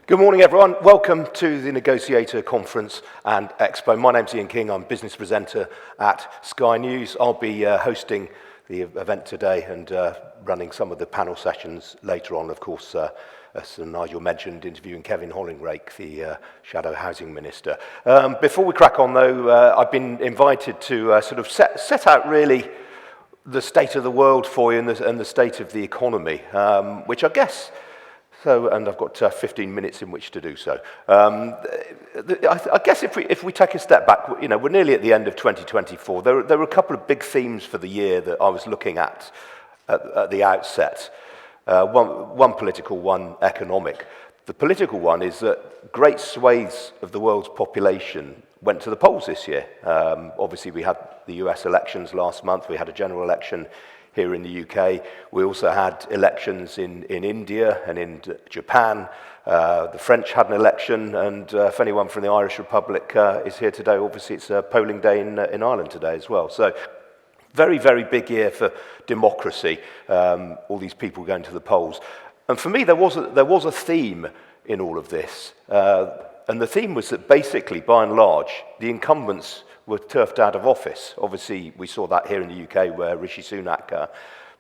Good morning, everyone. Welcome to the Negotiator Conference and Expo. My name's Ian King. I'm business presenter at Sky News. I'll be hosting the event today and running some of the panel sessions later on. Of course, as Nigel mentioned, interviewing Kevin Hollingrake, the Shadow Housing Minister. Before we crack on, though, I've been invited to sort of set out really the state of the world for you and the state of the economy, which I guess... and I've got 15 minutes in which to do so. I guess if we take a step back, we're nearly at the end of 2024. There were a couple of big themes for the year that I was looking at the outset. One political, one economic. The political one is that great swathes of the world's population went to the polls this year. Obviously, we had the US elections last month. We had a general election here in the UK. We also had elections in India and in Japan. The French had an election, and if anyone from the Irish Republic is here today, obviously it's a polling day in Ireland today as well. So very, very big year for democracy, all these people going to the polls. And for me, there was a theme in all of this. And the theme was that basically, by and large, the incumbents were turfed out of office. Obviously, we saw that here in the UK where Rishi Sunak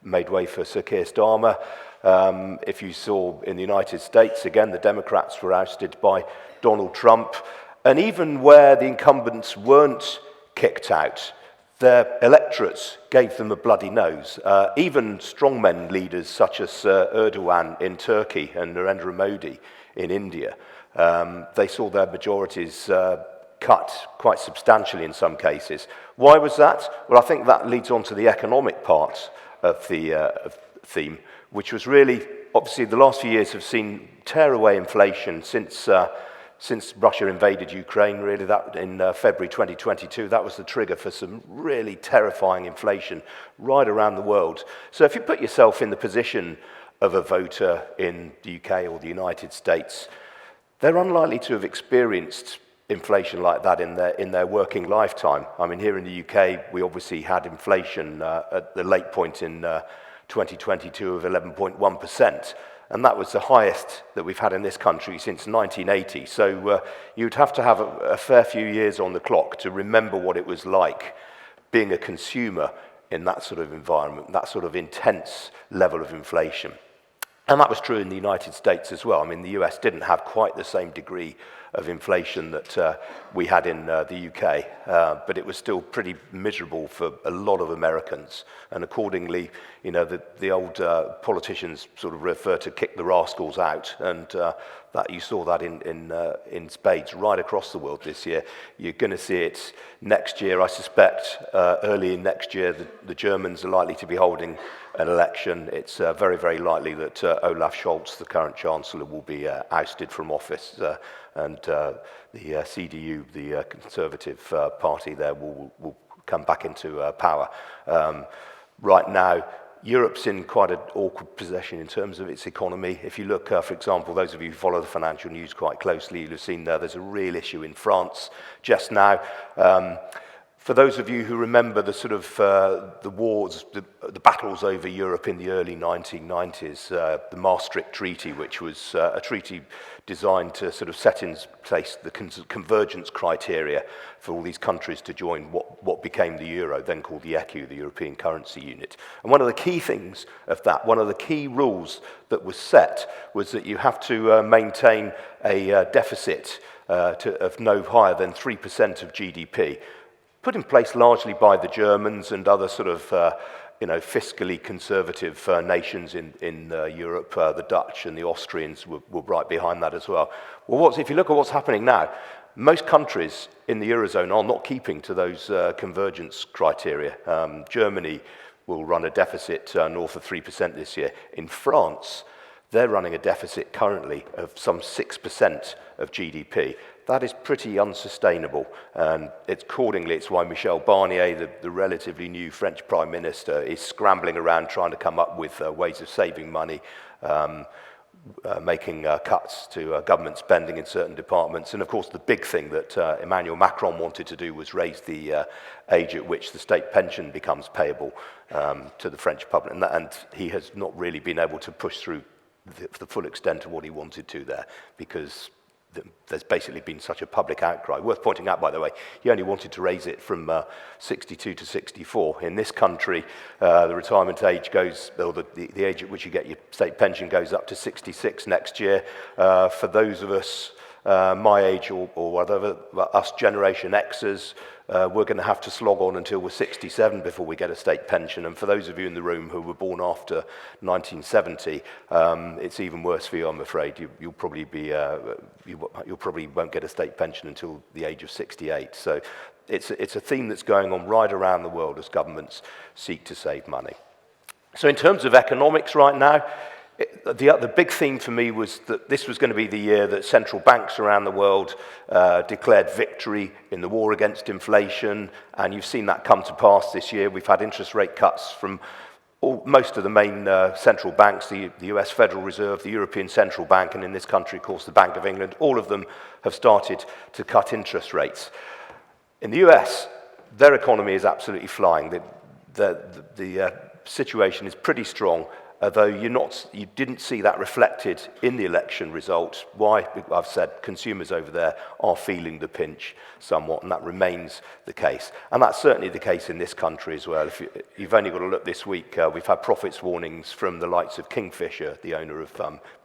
made way for Sir Keir Starmer. If you saw in the United States, again, the Democrats were ousted by Donald Trump. And even where the incumbents weren't kicked out, their electorates gave them a bloody nose. Even strongmen leaders such as Erdogan in Turkey and Narendra Modi in India, they saw their majorities cut quite substantially in some cases. Why was that? Well, I think that leads on to the economic part of the theme, which was really, obviously, the last few years have seen tear-away inflation since Russia invaded Ukraine, really, that in February 2022. That was the trigger for some really terrifying inflation right around the world. So if you put yourself in the position of a voter in the UK or the United States, they're unlikely to have experienced inflation like that in their working lifetime. I mean, here in the UK, we obviously had inflation at the late point in 2022 of 11.1%, and that was the highest that we've had in this country since 1980. So you'd have to have a fair few years on the clock to remember what it was like being a consumer in that sort of environment, that sort of intense level of inflation. And that was true in the United States as well. I mean, the US didn't have quite the same degree of inflation that we had in the UK, but it was still pretty miserable for a lot of Americans. And accordingly, the old politicians sort of refer to kick the rascals out, and that you saw that in spades right across the world this year. You're going to see it next year, I suspect. Early in next year, the Germans are likely to be holding an election. It's very, very likely that Olaf Scholz, the current Chancellor, will be ousted from office, and the CDU, the Conservative Party there, will come back into power. Right now, Europe's in quite an awkward position in terms of its economy. If you look, for example, those of you who follow the financial news quite closely, you'll have seen there's a real issue in France just now. For those of you who remember the sort of the wars, the battles over Europe in the early 1990s, the Maastricht Treaty, which was a treaty designed to sort of set in place the convergence criteria for all these countries to join what became the euro, then called the ECU, the European Currency Unit. And one of the key things of that, one of the key rules that was set, was that you have to maintain a deficit of no higher than 3% of GDP. Put in place largely by the Germans and other sort of, fiscally conservative nations in Europe. The Dutch and the Austrians were right behind that as well. Well, if you look at what's happening now, most countries in the Eurozone are not keeping to those convergence criteria. Germany will run a deficit north of 3% this year. In France, they're running a deficit currently of some 6% of GDP. That is pretty unsustainable, and accordingly, it's why Michel Barnier, the relatively new French Prime Minister, is scrambling around trying to come up with ways of saving money, making cuts to government spending in certain departments. And of course, the big thing that Emmanuel Macron wanted to do was raise the age at which the state pension becomes payable to the French public, and he has not really been able to push through the full extent of what he wanted to there, because there's basically been such a public outcry. Worth pointing out, by the way, he only wanted to raise it from 62 to 64. In this country, the retirement age goes, or the age at which you get your state pension goes up to 66 next year. For those of us my age or whatever, us Generation Xers, we're going to have to slog on until we're 67 before we get a state pension. And for those of you in the room who were born after 1970, it's even worse for you, I'm afraid. You'll probably won't get a state pension until the age of 68. So it's a theme that's going on right around the world as governments seek to save money. So in terms of economics right now, the big theme for me was that this was going to be the year that central banks around the world declared victory in the war against inflation, and you've seen that come to pass this year. We've had interest rate cuts from most of the main central banks, the US Federal Reserve, the European Central Bank, and in this country, of course, the Bank of England. All of them have started to cut interest rates. In the US, their economy is absolutely flying. The situation is pretty strong, although you didn't see that reflected in the election result. Why? I've said consumers over there are feeling the pinch somewhat, and that remains the case. And that's certainly the case in this country as well. If you've only got to look this week, we've had profits warnings from the likes of Kingfisher, the owner of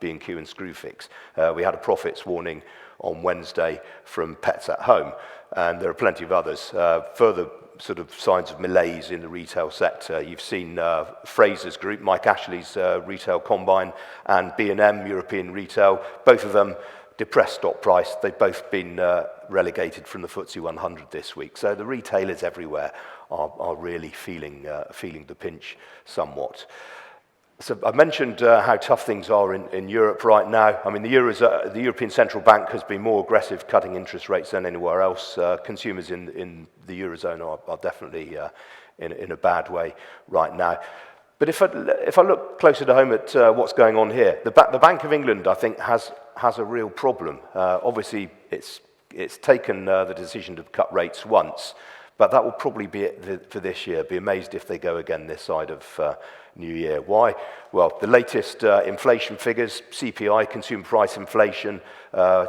B&Q and Screwfix. We had a profits warning on Wednesday from Pets at Home, and there are plenty of others. Further sort of signs of malaise in the retail sector. You've seen Fraser's Group, Mike Ashley's retail combine, and B&M European Retail, both of them depressed stock price. They've both been relegated from the FTSE 100 this week. So the retailers everywhere are really feeling the pinch somewhat. So I mentioned how tough things are in Europe right now. I mean, the European Central Bank has been more aggressive cutting interest rates than anywhere else. Consumers in the Eurozone are definitely in a bad way right now. But if I look closer to home at what's going on here, the Bank of England, I think, has a real problem. Obviously, it's taken the decision to cut rates once, but that will probably be it for this year. Be amazed if they go again this side of New Year. Why? Well, the latest inflation figures, CPI, consumer price inflation,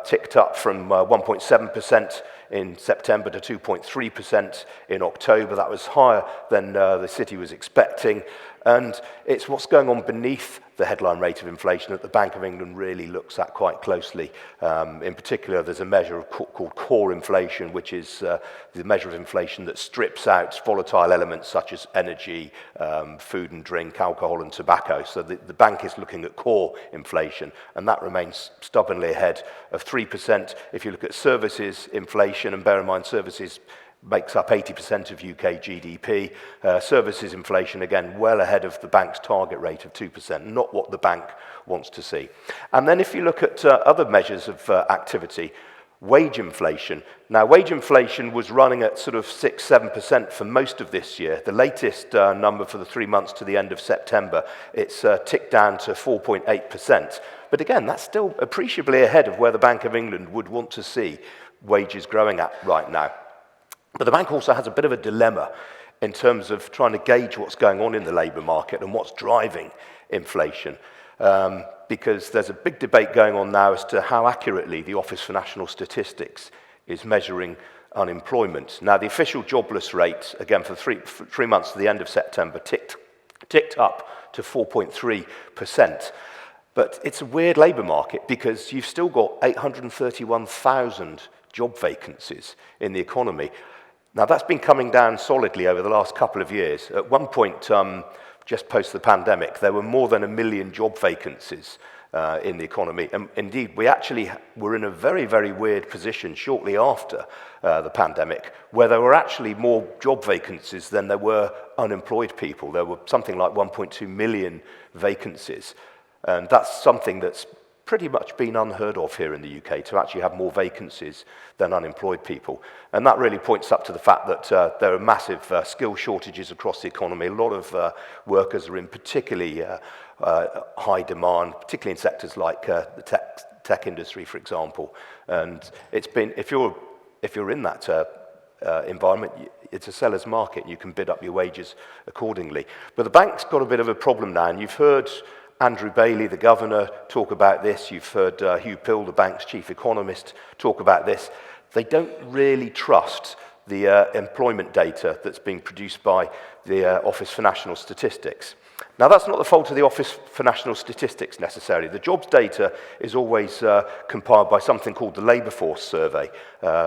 ticked up from 1.7% in September to 2.3% in October. That was higher than the city was expecting. And it's what's going on beneath the headline rate of inflation that the Bank of England really looks at quite closely. In particular, there's a measure called core inflation, which is the measure of inflation that strips out volatile elements such as energy, food and drink, alcohol and tobacco. So the bank is looking at core inflation, and that remains stubbornly ahead of 3%. If you look at services inflation, and bear in mind services makes up 80% of UK GDP. Services inflation, again, well ahead of the bank's target rate of 2%, not what the bank wants to see. And then if you look at other measures of activity, wage inflation. Now, wage inflation was running at sort of 6-7% for most of this year. The latest number for the 3 months to the end of September, it's ticked down to 4.8%. But again, that's still appreciably ahead of where the Bank of England would want to see wages growing at right now. But the bank also has a bit of a dilemma in terms of trying to gauge what's going on in the labour market and what's driving inflation. Because there's a big debate going on now as to how accurately the Office for National Statistics is measuring unemployment. Now, the official jobless rate, again, for three months to the end of September, ticked up to 4.3%. But it's a weird labour market because you've still got 831,000 job vacancies in the economy. Now, that's been coming down solidly over the last couple of years. At one point, just post the pandemic, there were more than 1 million job vacancies in the economy. And indeed, we actually were in a very, very weird position shortly after the pandemic, where there were actually more job vacancies than there were unemployed people. There were something like 1.2 million vacancies. And that's something that's pretty much been unheard of here in the UK, to actually have more vacancies than unemployed people. And that really points up to the fact that there are massive skill shortages across the economy. A lot of workers are in particularly high demand, particularly in sectors like the tech industry, for example. And it's been, if you're in that environment, it's a seller's market. You can bid up your wages accordingly. But the bank's got a bit of a problem now, and you've heard Andrew Bailey, the governor, talk about this. You've heard Hugh Pill, the bank's chief economist, talk about this. They don't really trust the employment data that's being produced by the Office for National Statistics. Now, that's not the fault of the Office for National Statistics necessarily. The jobs data is always compiled by something called the Labour Force Survey,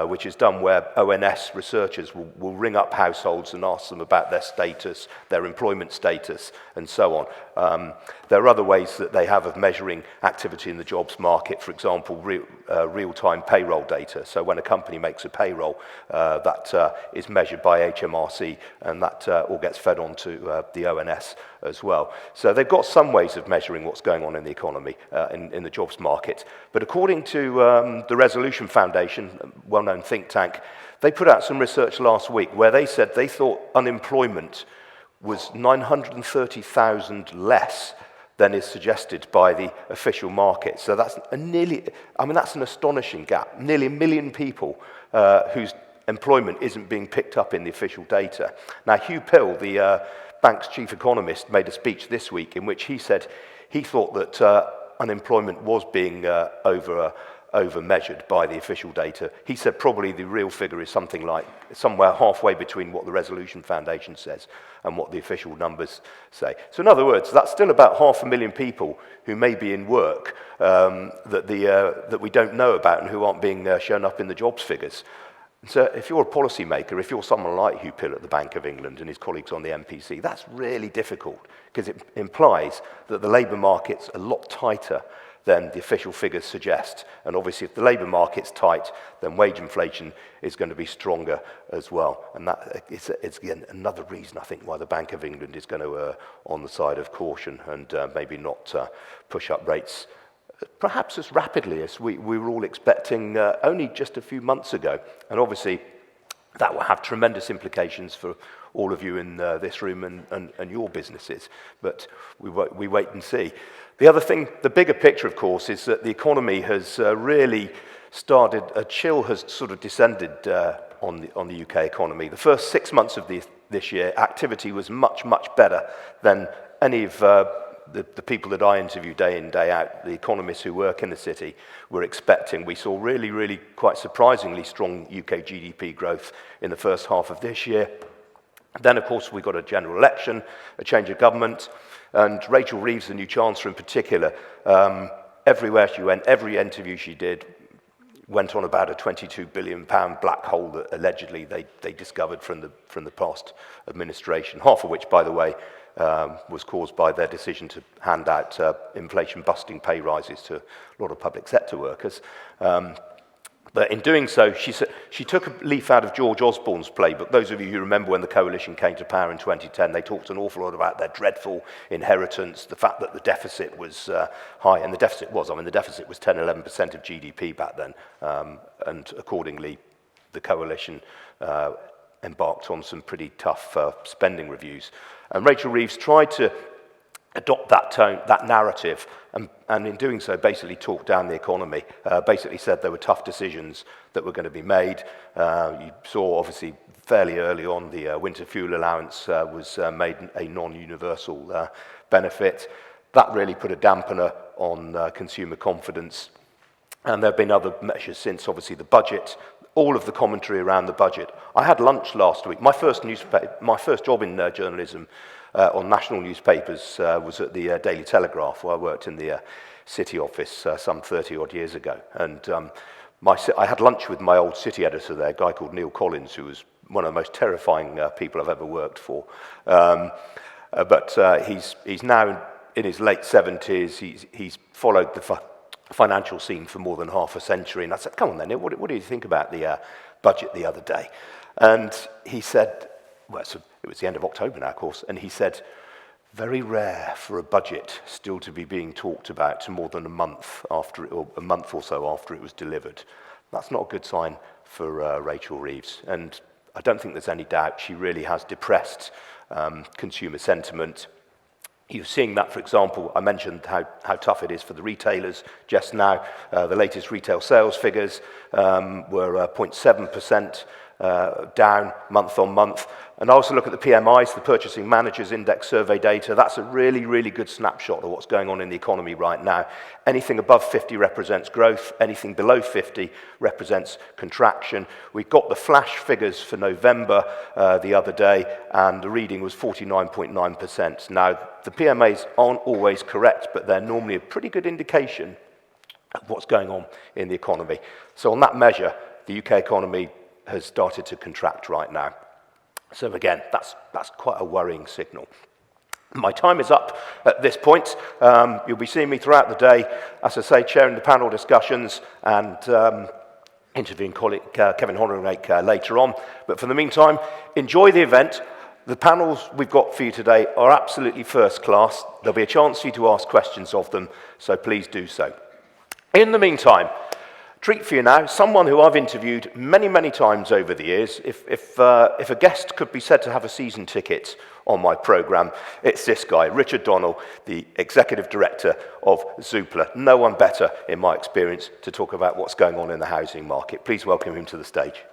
which is done where ONS researchers will ring up households and ask them about their status, their employment status, and so on. There are other ways that they have of measuring activity in the jobs market, for example, real-time payroll data. So when a company makes a payroll, that is measured by HMRC, and that all gets fed on to the ONS as well. So they've got some ways of measuring what's going on in the economy, in the jobs market. But according to the Resolution Foundation, a well-known think tank, they put out some research last week where they said they thought unemployment was 930,000 less than is suggested by the official market. So that's that's an astonishing gap. Nearly 1 million people whose employment isn't being picked up in the official data. Now, Hugh Pill, the bank's chief economist, made a speech this week in which he said he thought that unemployment was being over-measured by the official data. He said probably the real figure is something like somewhere halfway between what the Resolution Foundation says and what the official numbers say. So in other words, that's still about 500,000 people who may be in work that we don't know about and who aren't being shown up in the jobs figures. So if you're a policymaker, if you're someone like Hugh Pill at the Bank of England and his colleagues on the MPC, that's really difficult because it implies that the labour market's a lot tighter than the official figures suggest. And obviously if the labour market's tight, then wage inflation is going to be stronger as well. And that it's again another reason, I think, why the Bank of England is going to err on the side of caution and maybe not push up rates perhaps as rapidly as we were all expecting only just a few months ago. And obviously, that will have tremendous implications for all of you in this room and your businesses. But we wait and see. The other thing, the bigger picture, of course, is that the economy has really started, a chill has sort of descended on the UK economy. The first 6 months of this year, activity was much, much better than any of the people that I interview day in, day out, the economists who work in the city, were expecting. We saw really, really quite surprisingly strong UK GDP growth in the first half of this year. Then, of course, we got a general election, a change of government, and Rachel Reeves, the new Chancellor in particular, everywhere she went, every interview she did, went on about a £22 billion black hole that allegedly they discovered from the past administration, half of which, by the way, was caused by their decision to hand out inflation-busting pay rises to a lot of public sector workers. But in doing so, she took a leaf out of George Osborne's playbook. Those of you who remember when the coalition came to power in 2010, they talked an awful lot about their dreadful inheritance, the fact that the deficit was high, and the deficit was 10-11% of GDP back then, and accordingly, the coalition embarked on some pretty tough spending reviews. And Rachel Reeves tried to adopt that tone, that narrative, and in doing so basically talked down the economy, basically said there were tough decisions that were going to be made. You saw obviously fairly early on the winter fuel allowance was made a non-universal benefit. That really put a dampener on consumer confidence. And there have been other measures since, obviously the budget, all of the commentary around the budget. I had lunch last week. My first job in journalism on national newspapers was at the Daily Telegraph, where I worked in the city office some 30-odd years ago. And I had lunch with my old city editor there, a guy called Neil Collins, who was one of the most terrifying people I've ever worked for. But he's now in his late 70s. He's followed the financial scene for more than half a century. And I said, come on then, Neil, what do you think about the budget the other day? And he said, well, so it was the end of October now, of course, and he said, very rare for a budget still to be being talked about to more than a month after, or a month or so after it was delivered. That's not a good sign for Rachel Reeves. And I don't think there's any doubt she really has depressed consumer sentiment. You're seeing that, for example, I mentioned how tough it is for the retailers just now. The latest retail sales figures were 0.7% down month on month. And I also look at the PMIs, the Purchasing Managers Index survey data. That's a really, really good snapshot of what's going on in the economy right now. Anything above 50 represents growth. Anything below 50 represents contraction. We got the flash figures for November the other day, and the reading was 49.9%. Now, the PMAs aren't always correct, but they're normally a pretty good indication of what's going on in the economy. So on that measure, the UK economy has started to contract right now. So again, that's quite a worrying signal. My time is up at this point. You'll be seeing me throughout the day, as I say, chairing the panel discussions and interviewing colleague Kevin Honorake later on. But for the meantime, enjoy the event. The panels we've got for you today are absolutely first class. There'll be a chance for you to ask questions of them, so please do so. In the meantime, treat for you now, someone who I've interviewed many, many times over the years. If a guest could be said to have a season ticket on my programme, it's this guy, Richard Donnell, the Executive Director of Zoopla. No one better, in my experience, to talk about what's going on in the housing market. Please welcome him to the stage.